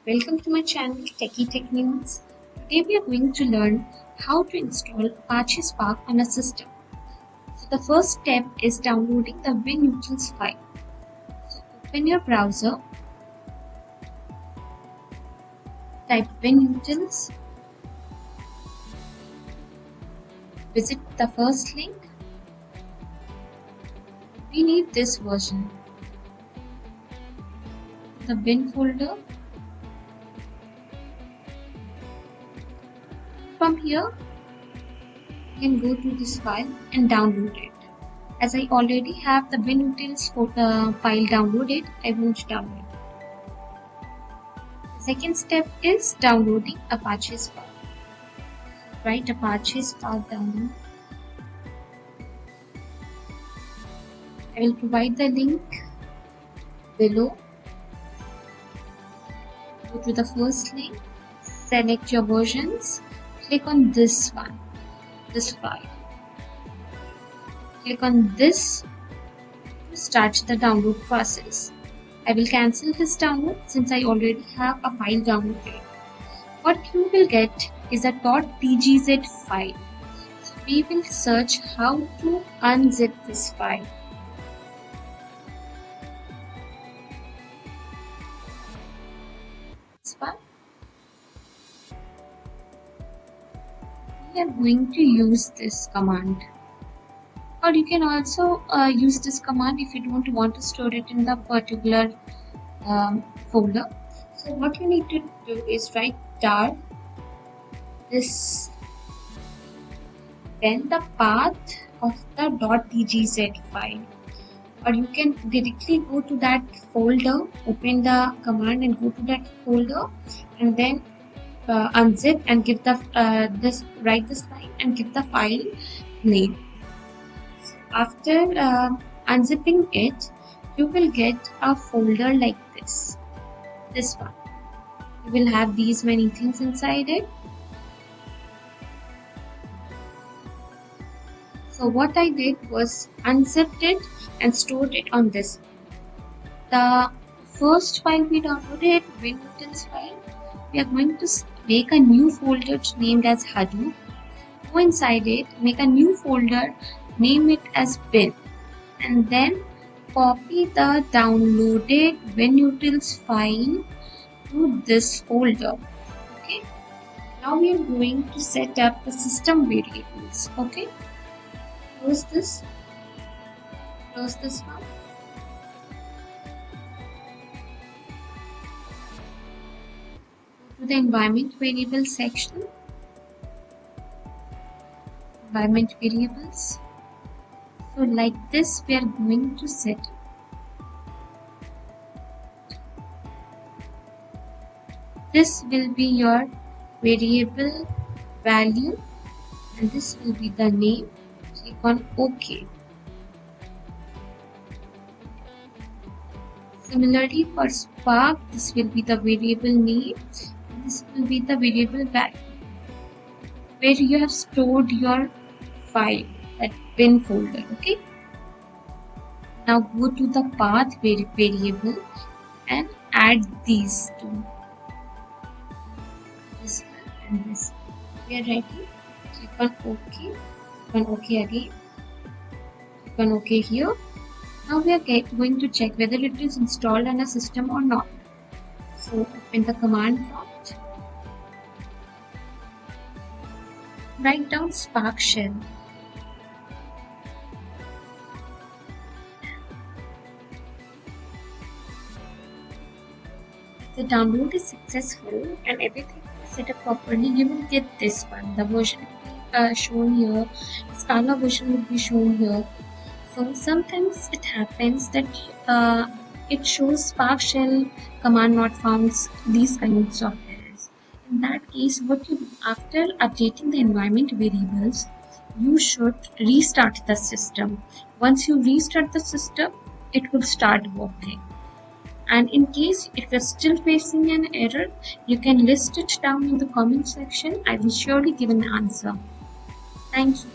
Welcome to my channel Techie Tech News. Today we are going to learn how to install Apache Spark on a system. So the first step is downloading the winutils file. So open your browser, type winutils, visit the first link. We need this version. The bin folder. From here, you can go to this file and download it. As I already have the winutils file downloaded, I won't download it. The second step is downloading Apache Spark. Write Apache Spark download. I will provide the link below. Go to the first link, select your versions. Click on this one, this file. Click on this to start the download process. I will cancel this download since I already have a file downloaded. What you will get is a .tgz file. So we will search how to unzip this file. This one. We are going to use this command, or you can also use this command if you don't want to store it in the particular folder. So what you need to do is write tar this, then the path of the .tgz file, or you can directly go to that folder, open the command and go to that folder, and then unzip and give the write this line and give the file name. After unzipping it, you will get a folder like this one. You will have these many things inside it. So what I did was unzipped it and stored it on this. The first file we downloaded, winutils file, we are going to make a new folder named as hadoop. Go inside it, make a new folder, name it as bin, and then copy the downloaded winutils file to this folder. Okay. Now we are going to set up the system variables. Okay. Close this one. To the environment variable section. Environment variables. So like this we are going to set. This will be your variable value and this will be the name. Click on OK. Similarly for Spark, this will be the variable name. This will be the variable value where you have stored your file, that bin folder. Okay. Now go to the path variable and add these two. This one and this one. We are ready. Click on OK. Click on OK again. Click on OK here. Now we are going to check whether it is installed on a system or not. So open the command prompt. Write down Spark shell. If the download is successful and everything is set up properly, you will get this one. The version will be shown here. Scala version will be shown here. So sometimes it happens that it shows Spark shell command not found, these kinds of errors. In that case, after updating the environment variables, you should restart the system. Once you restart the system, it will start working. And in case if you're still facing an error, you can list it down in the comment section. I will surely give an answer. Thank you.